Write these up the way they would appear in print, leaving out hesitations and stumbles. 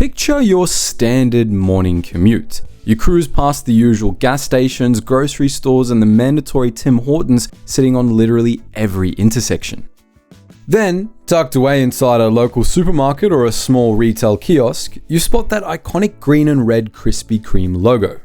Picture your standard morning commute. You cruise past the usual gas stations, grocery stores, and the mandatory Tim Hortons sitting on literally every intersection. Then, tucked away inside a local supermarket or a small retail kiosk, you spot that iconic green and red Krispy Kreme logo.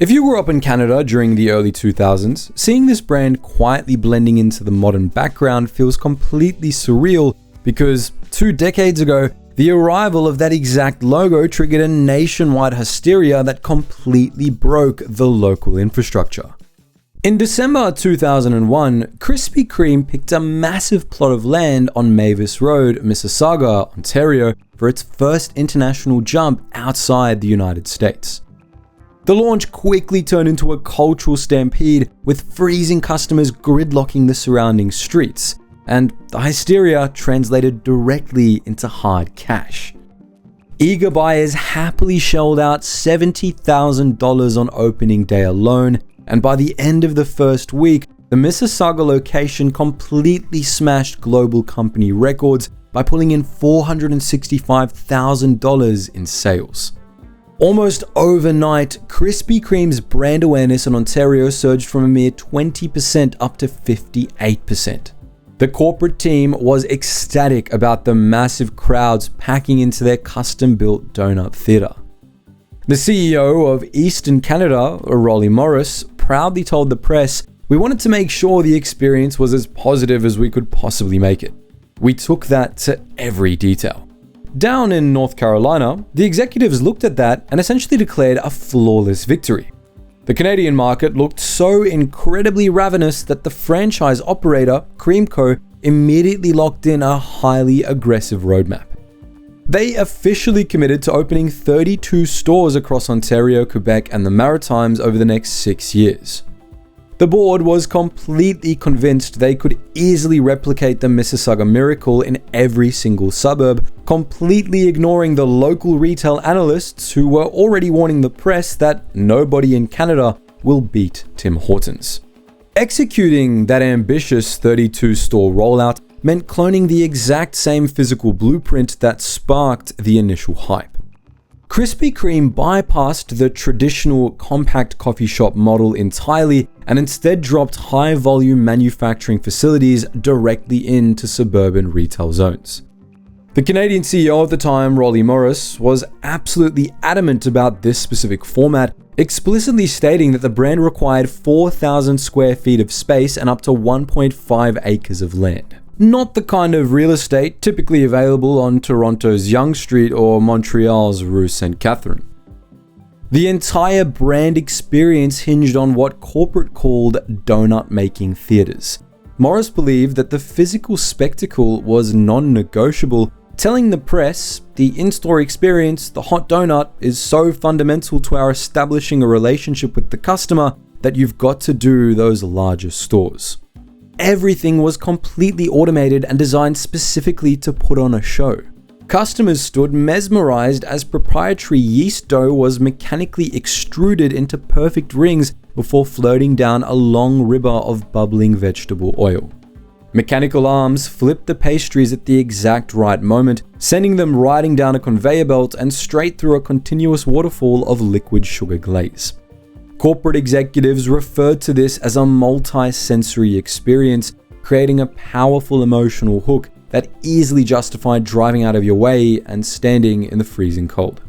If you grew up in Canada during the early 2000s, seeing this brand quietly blending into the modern background feels completely surreal because 2 decades ago, the arrival of that exact logo triggered a nationwide hysteria that completely broke the local infrastructure. In December 2001, Krispy Kreme picked a massive plot of land on Mavis Road, Mississauga, Ontario, for its first international jump outside the United States. The launch quickly turned into a cultural stampede, with freezing customers gridlocking the surrounding streets, and the hysteria translated directly into hard cash. Eager buyers happily shelled out $70,000 on opening day alone, and by the end of the first week, the Mississauga location completely smashed global company records by pulling in $465,000 in sales. Almost overnight, Krispy Kreme's brand awareness in Ontario surged from a mere 20% up to 58%. The corporate team was ecstatic about the massive crowds packing into their custom-built donut theater. The CEO of Eastern Canada, Rolly Morris, proudly told the press, "We wanted to make sure the experience was as positive as we could possibly make it. We took that to every detail." Down in North Carolina, the executives looked at that and essentially declared a flawless victory. The Canadian market looked so incredibly ravenous that the franchise operator, Cream Co., immediately locked in a highly aggressive roadmap. They officially committed to opening 32 stores across Ontario, Quebec, and the Maritimes over the next 6 years. The board was completely convinced they could easily replicate the Mississauga Miracle in every single suburb, completely ignoring the local retail analysts who were already warning the press that nobody in Canada will beat Tim Hortons. Executing that ambitious 32-store rollout meant cloning the exact same physical blueprint that sparked the initial hype. Krispy Kreme bypassed the traditional compact coffee shop model entirely and instead dropped high-volume manufacturing facilities directly into suburban retail zones. The Canadian CEO at the time, Rolly Morris, was absolutely adamant about this specific format, explicitly stating that the brand required 4,000 square feet of space and up to 1.5 acres of land. Not the kind of real estate typically available on Toronto's Yonge Street or Montreal's Rue St. Catherine. The entire brand experience hinged on what corporate called doughnut-making theaters. Morris believed that the physical spectacle was non-negotiable, telling the press, "The in-store experience, the hot donut, is so fundamental to our establishing a relationship with the customer that you've got to do those larger stores." Everything was completely automated and designed specifically to put on a show. Customers stood mesmerized as proprietary yeast dough was mechanically extruded into perfect rings before floating down a long river of bubbling vegetable oil. Mechanical arms flipped the pastries at the exact right moment, sending them riding down a conveyor belt and straight through a continuous waterfall of liquid sugar glaze. Corporate executives referred to this as a multi-sensory experience, creating a powerful emotional hook that easily justified driving out of your way and standing in the freezing cold.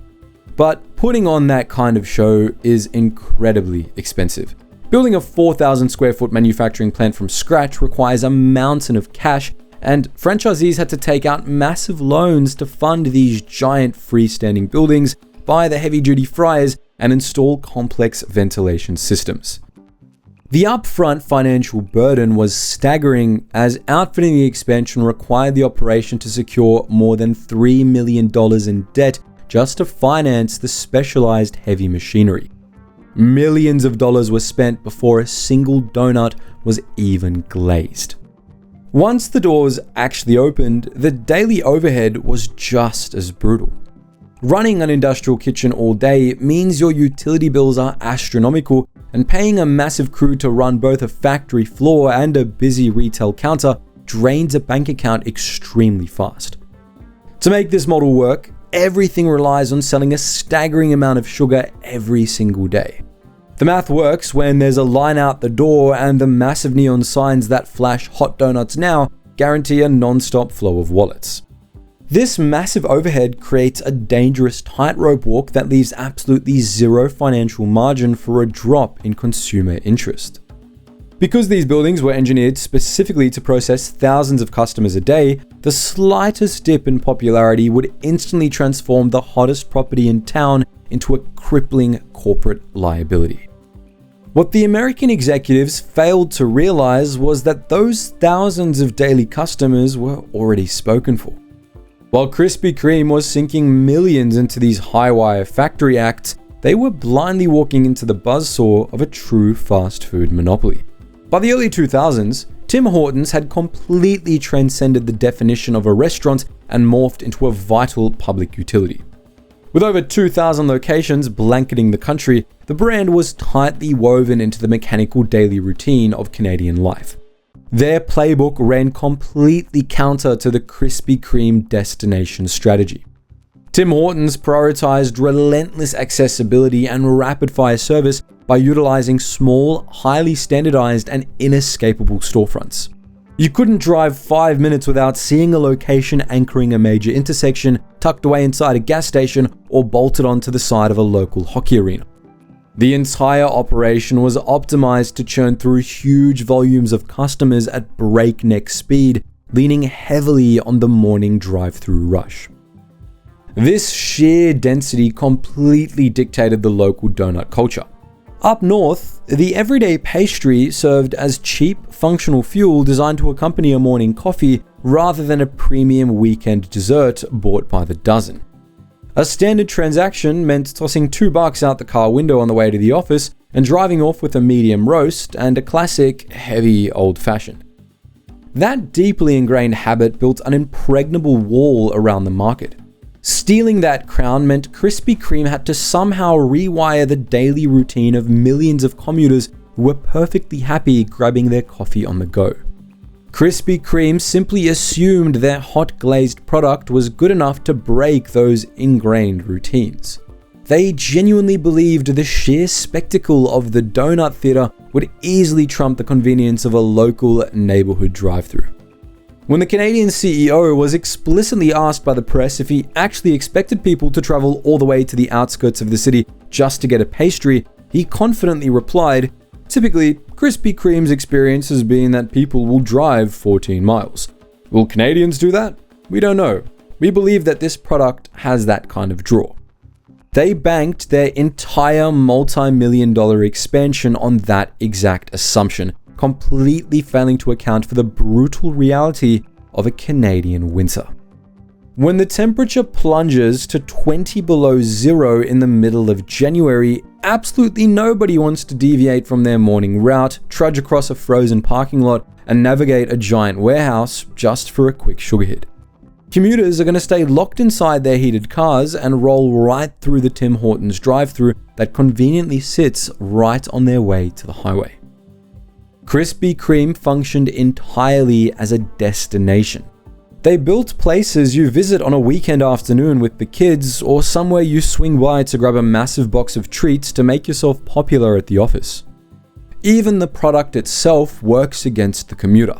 But putting on that kind of show is incredibly expensive. Building a 4,000 square foot manufacturing plant from scratch requires a mountain of cash, and franchisees had to take out massive loans to fund these giant freestanding buildings, buy the heavy-duty fryers, and install complex ventilation systems. The upfront financial burden was staggering, as outfitting the expansion required the operation to secure more than $3 million in debt just to finance the specialized heavy machinery. Millions of dollars were spent before a single donut was even glazed. Once the doors actually opened, the daily overhead was just as brutal. Running an industrial kitchen all day means your utility bills are astronomical, and paying a massive crew to run both a factory floor and a busy retail counter drains a bank account extremely fast. To make this model work, everything relies on selling a staggering amount of sugar every single day. The math works when there's a line out the door and the massive neon signs that flash hot donuts now guarantee a non-stop flow of wallets. This massive overhead creates a dangerous tightrope walk that leaves absolutely zero financial margin for a drop in consumer interest. Because these buildings were engineered specifically to process thousands of customers a day, the slightest dip in popularity would instantly transform the hottest property in town into a crippling corporate liability. What the American executives failed to realize was that those thousands of daily customers were already spoken for. While Krispy Kreme was sinking millions into these high-wire factory acts, they were blindly walking into the buzzsaw of a true fast food monopoly. By the early 2000s, Tim Hortons had completely transcended the definition of a restaurant and morphed into a vital public utility. With over 2,000 locations blanketing the country, the brand was tightly woven into the mechanical daily routine of Canadian life. Their playbook ran completely counter to the Krispy Kreme destination strategy. Tim Hortons prioritized relentless accessibility and rapid-fire service by utilizing small, highly standardized, and inescapable storefronts. You couldn't drive 5 minutes without seeing a location anchoring a major intersection, tucked away inside a gas station, or bolted onto the side of a local hockey arena. The entire operation was optimized to churn through huge volumes of customers at breakneck speed, leaning heavily on the morning drive-thru rush. This sheer density completely dictated the local donut culture. Up north, the everyday pastry served as cheap, functional fuel designed to accompany a morning coffee rather than a premium weekend dessert bought by the dozen. A standard transaction meant tossing $2 out the car window on the way to the office and driving off with a medium roast and a classic, heavy old-fashioned. That deeply ingrained habit built an impregnable wall around the market. Stealing that crown meant Krispy Kreme had to somehow rewire the daily routine of millions of commuters who were perfectly happy grabbing their coffee on the go. Krispy Kreme simply assumed their hot glazed product was good enough to break those ingrained routines. They genuinely believed the sheer spectacle of the donut theater would easily trump the convenience of a local neighborhood drive-thru. When the Canadian CEO was explicitly asked by the press if he actually expected people to travel all the way to the outskirts of the city just to get a pastry, he confidently replied, "Typically, Krispy Kreme's experience has been that people will drive 14 miles. Will Canadians do that? We don't know. We believe that this product has that kind of draw." They banked their entire multi-million-dollar expansion on that exact assumption, completely failing to account for the brutal reality of a Canadian winter. When the temperature plunges to 20 below zero in the middle of January, absolutely nobody wants to deviate from their morning route, trudge across a frozen parking lot, and navigate a giant warehouse just for a quick sugar hit. Commuters are going to stay locked inside their heated cars and roll right through the Tim Hortons drive-thru that conveniently sits right on their way to the highway. Krispy Kreme functioned entirely as a destination. They built places you visit on a weekend afternoon with the kids, or somewhere you swing by to grab a massive box of treats to make yourself popular at the office. Even the product itself works against the commuter.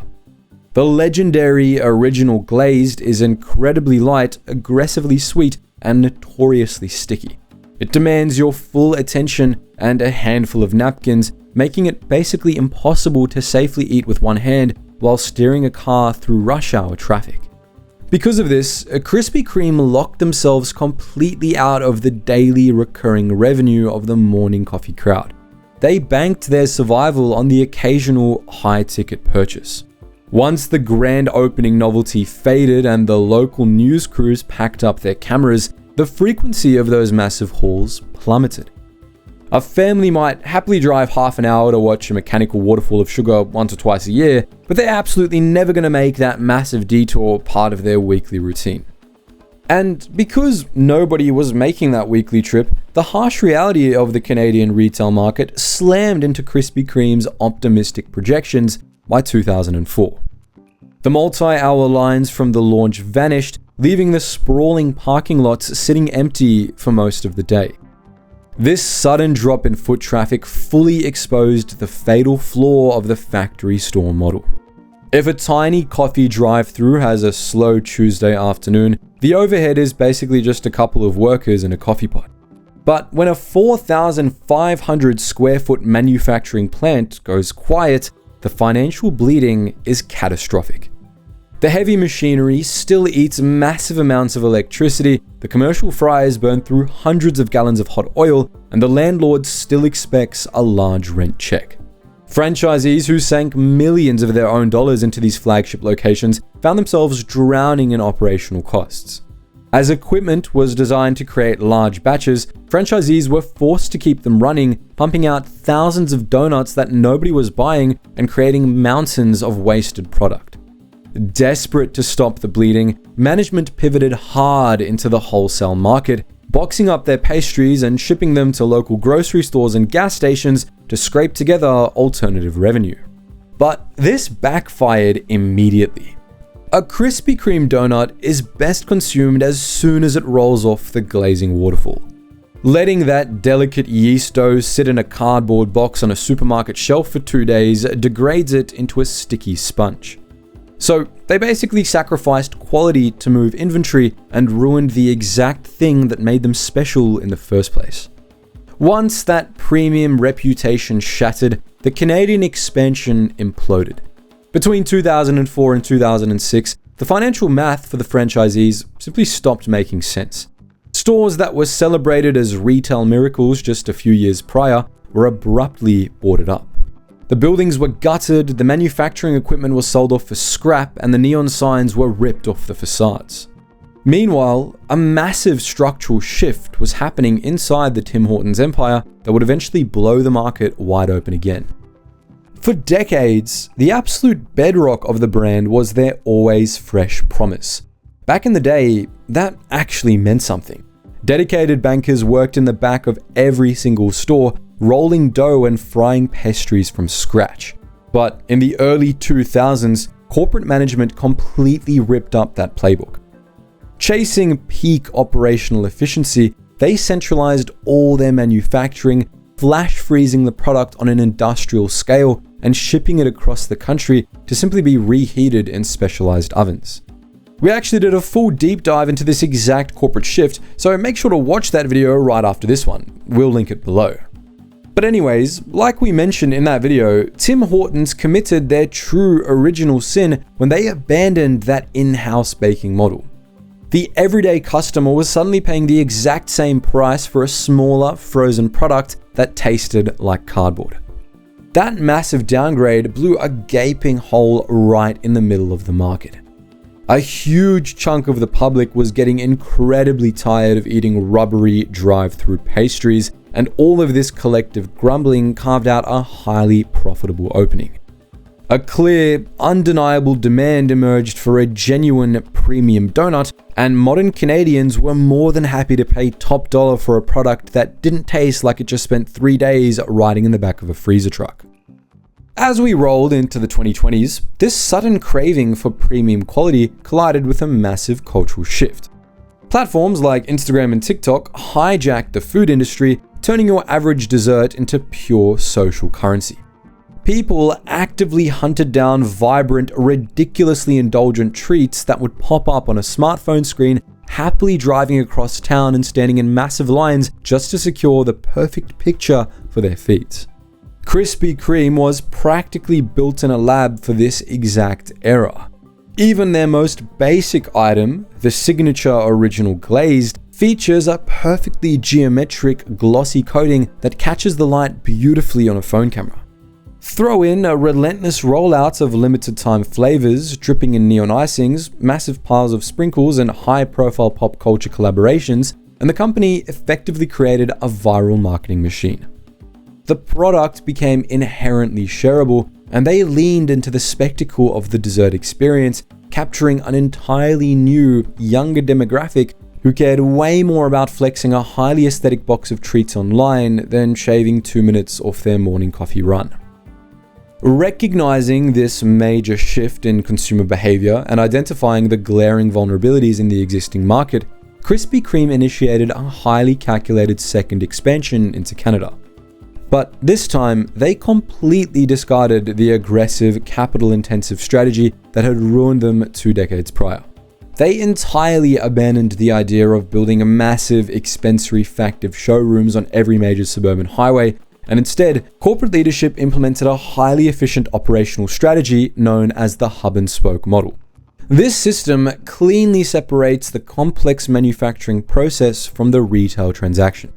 The legendary original glazed is incredibly light, aggressively sweet, and notoriously sticky. It demands your full attention and a handful of napkins, making it basically impossible to safely eat with one hand while steering a car through rush hour traffic. Because of this, Krispy Kreme locked themselves completely out of the daily recurring revenue of the morning coffee crowd. They banked their survival on the occasional high-ticket purchase. Once the grand opening novelty faded and the local news crews packed up their cameras, the frequency of those massive hauls plummeted. A family might happily drive half an hour to watch a mechanical waterfall of sugar once or twice a year, but they're absolutely never going to make that massive detour part of their weekly routine. And because nobody was making that weekly trip, the harsh reality of the Canadian retail market slammed into Krispy Kreme's optimistic projections by 2004. The multi-hour lines from the launch vanished, leaving the sprawling parking lots sitting empty for most of the day. This sudden drop in foot traffic fully exposed the fatal flaw of the factory store model. If a tiny coffee drive-thru has a slow Tuesday afternoon, the overhead is basically just a couple of workers in a coffee pot. But when a 4,500 square foot manufacturing plant goes quiet, the financial bleeding is catastrophic. The heavy machinery still eats massive amounts of electricity, the commercial fryers burn through hundreds of gallons of hot oil, and the landlord still expects a large rent check. Franchisees who sank millions of their own dollars into these flagship locations found themselves drowning in operational costs. As equipment was designed to create large batches, franchisees were forced to keep them running, pumping out thousands of donuts that nobody was buying and creating mountains of wasted product. Desperate to stop the bleeding, management pivoted hard into the wholesale market, boxing up their pastries and shipping them to local grocery stores and gas stations to scrape together alternative revenue. But this backfired immediately. A Krispy Kreme donut is best consumed as soon as it rolls off the glazing waterfall. Letting that delicate yeast dough sit in a cardboard box on a supermarket shelf for 2 days degrades it into a sticky sponge. So they basically sacrificed quality to move inventory and ruined the exact thing that made them special in the first place. Once that premium reputation shattered, the Canadian expansion imploded. Between 2004 and 2006, the financial math for the franchisees simply stopped making sense. Stores that were celebrated as retail miracles just a few years prior were abruptly boarded up. The buildings were gutted, the manufacturing equipment was sold off for scrap, and the neon signs were ripped off the facades. Meanwhile, a massive structural shift was happening inside the Tim Hortons empire that would eventually blow the market wide open again. For decades, the absolute bedrock of the brand was their always fresh promise. Back in the day, that actually meant something. Dedicated bankers worked in the back of every single store, rolling dough and frying pastries from scratch. But in the early 2000s, corporate management completely ripped up that playbook. Chasing peak operational efficiency, they centralized all their manufacturing, flash freezing the product on an industrial scale and shipping it across the country to simply be reheated in specialized ovens. We actually did a full deep dive into this exact corporate shift, so make sure to watch that video right after this one. We'll link it below. But anyways, like we mentioned in that video, Tim Hortons committed their true original sin when they abandoned that in-house baking model. The everyday customer was suddenly paying the exact same price for a smaller, frozen product that tasted like cardboard. That massive downgrade blew a gaping hole right in the middle of the market. A huge chunk of the public was getting incredibly tired of eating rubbery drive-thru pastries, and all of this collective grumbling carved out a highly profitable opening. A clear, undeniable demand emerged for a genuine premium donut, and modern Canadians were more than happy to pay top dollar for a product that didn't taste like it just spent 3 days riding in the back of a freezer truck. As we rolled into the 2020s, this sudden craving for premium quality collided with a massive cultural shift. Platforms like Instagram and TikTok hijacked the food industry, turning your average dessert into pure social currency. People actively hunted down vibrant, ridiculously indulgent treats that would pop up on a smartphone screen, happily driving across town and standing in massive lines just to secure the perfect picture for their feeds. Krispy Kreme was practically built in a lab for this exact era. Even their most basic item, the signature original glazed, features a perfectly geometric, glossy coating that catches the light beautifully on a phone camera. Throw in a relentless rollout of limited time flavors, dripping in neon icings, massive piles of sprinkles, and high-profile pop culture collaborations, and the company effectively created a viral marketing machine. The product became inherently shareable, and they leaned into the spectacle of the dessert experience, capturing an entirely new, younger demographic who cared way more about flexing a highly aesthetic box of treats online than shaving 2 minutes off their morning coffee run. Recognizing this major shift in consumer behavior and identifying the glaring vulnerabilities in the existing market, Krispy Kreme initiated a highly calculated second expansion into Canada. But this time, they completely discarded the aggressive, capital-intensive strategy that had ruined them 2 decades prior. They entirely abandoned the idea of building a massive, expense-refractive showrooms on every major suburban highway, and instead, corporate leadership implemented a highly efficient operational strategy known as the hub-and-spoke model. This system cleanly separates the complex manufacturing process from the retail transaction.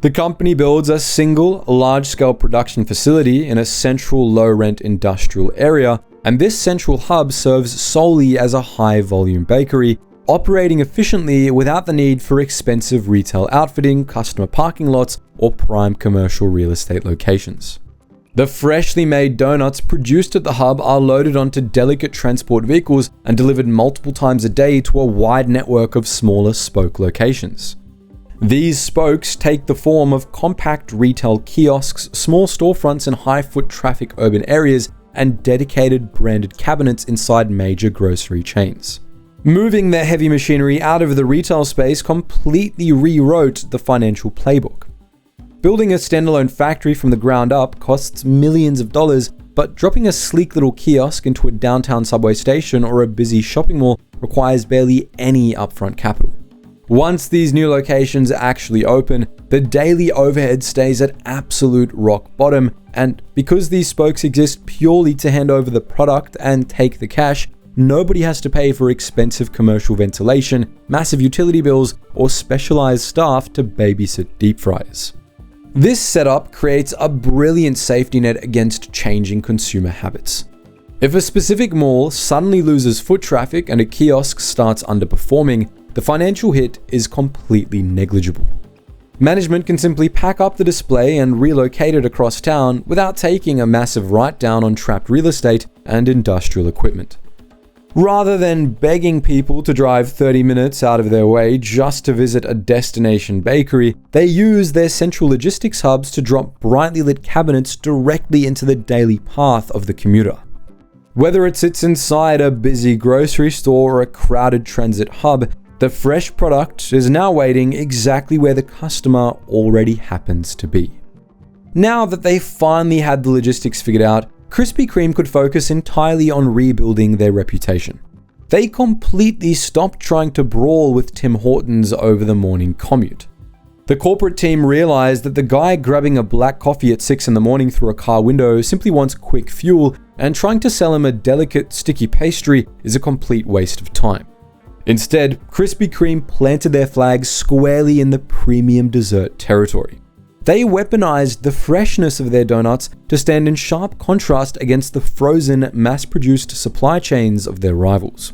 The company builds a single, large-scale production facility in a central low-rent industrial area, and this central hub serves solely as a high-volume bakery, operating efficiently without the need for expensive retail outfitting, customer parking lots, or prime commercial real estate locations. The freshly made donuts produced at the hub are loaded onto delicate transport vehicles and delivered multiple times a day to a wide network of smaller spoke locations. These spokes take the form of compact retail kiosks, small storefronts in high-foot traffic urban areas, and dedicated branded cabinets inside major grocery chains. Moving their heavy machinery out of the retail space completely rewrote the financial playbook. Building a standalone factory from the ground up costs millions of dollars, but dropping a sleek little kiosk into a downtown subway station or a busy shopping mall requires barely any upfront capital. Once these new locations actually open, the daily overhead stays at absolute rock bottom, and because these spokes exist purely to hand over the product and take the cash, nobody has to pay for expensive commercial ventilation, massive utility bills, or specialized staff to babysit deep fryers. This setup creates a brilliant safety net against changing consumer habits. If a specific mall suddenly loses foot traffic and a kiosk starts underperforming, the financial hit is completely negligible. Management can simply pack up the display and relocate it across town without taking a massive write-down on trapped real estate and industrial equipment. Rather than begging people to drive 30 minutes out of their way just to visit a destination bakery, they use their central logistics hubs to drop brightly lit cabinets directly into the daily path of the commuter. Whether it sits inside a busy grocery store or a crowded transit hub, the fresh product is now waiting exactly where the customer already happens to be. Now that they finally had the logistics figured out, Krispy Kreme could focus entirely on rebuilding their reputation. They completely stopped trying to brawl with Tim Hortons over the morning commute. The corporate team realized that the guy grabbing a black coffee at 6 in the morning through a car window simply wants quick fuel, and trying to sell him a delicate, sticky pastry is a complete waste of time. Instead, Krispy Kreme planted their flag squarely in the premium dessert territory. They weaponized the freshness of their donuts to stand in sharp contrast against the frozen, mass-produced supply chains of their rivals.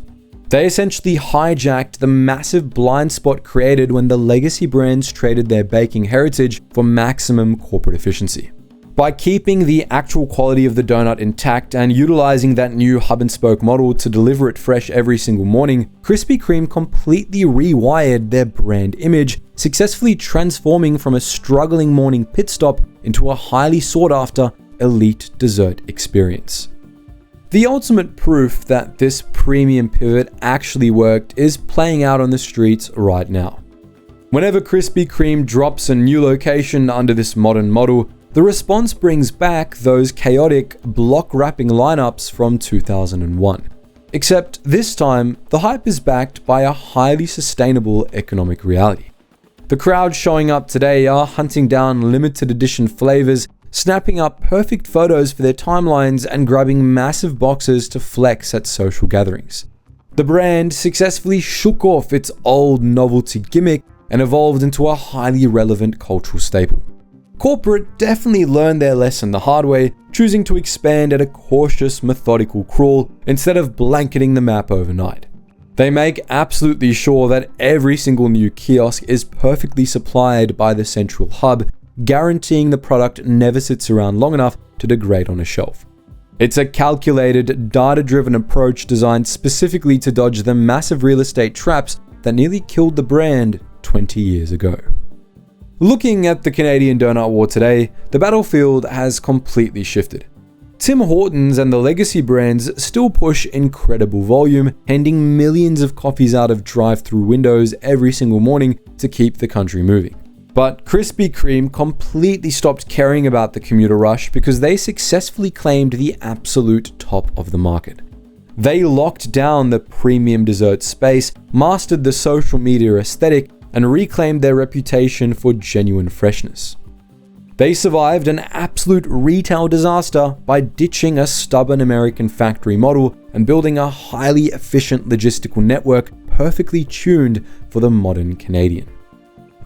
They essentially hijacked the massive blind spot created when the legacy brands traded their baking heritage for maximum corporate efficiency. By keeping the actual quality of the donut intact and utilizing that new hub-and-spoke model to deliver it fresh every single morning, Krispy Kreme completely rewired their brand image, successfully transforming from a struggling morning pit stop into a highly sought-after, elite dessert experience. The ultimate proof that this premium pivot actually worked is playing out on the streets right now. Whenever Krispy Kreme drops a new location under this modern model, the response brings back those chaotic, block-wrapping lineups from 2001. Except this time, the hype is backed by a highly sustainable economic reality. The crowd showing up today are hunting down limited edition flavors, snapping up perfect photos for their timelines, and grabbing massive boxes to flex at social gatherings. The brand successfully shook off its old novelty gimmick and evolved into a highly relevant cultural staple. Corporate definitely learned their lesson the hard way, choosing to expand at a cautious, methodical crawl instead of blanketing the map overnight. They make absolutely sure that every single new kiosk is perfectly supplied by the central hub, guaranteeing the product never sits around long enough to degrade on a shelf. It's a calculated, data-driven approach designed specifically to dodge the massive real estate traps that nearly killed the brand 20 years ago. Looking at the Canadian Donut War today, the battlefield has completely shifted. Tim Hortons and the legacy brands still push incredible volume, handing millions of coffees out of drive-thru windows every single morning to keep the country moving. But Krispy Kreme completely stopped caring about the commuter rush because they successfully claimed the absolute top of the market. They locked down the premium dessert space, mastered the social media aesthetic, and reclaimed their reputation for genuine freshness. They survived an absolute retail disaster by ditching a stubborn American factory model and building a highly efficient logistical network perfectly tuned for the modern Canadian.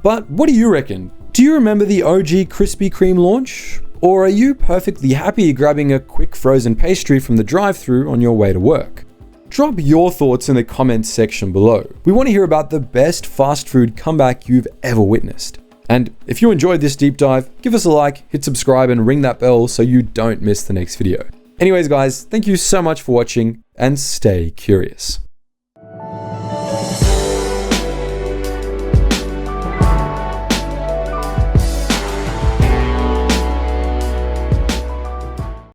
But what do you reckon? Do you remember the OG Krispy Kreme launch? Or are you perfectly happy grabbing a quick frozen pastry from the drive-thru on your way to work? Drop your thoughts in the comments section below. We want to hear about the best fast food comeback you've ever witnessed. And if you enjoyed this deep dive, give us a like, hit subscribe, and ring that bell so you don't miss the next video. Anyways guys, thank you so much for watching, and stay curious.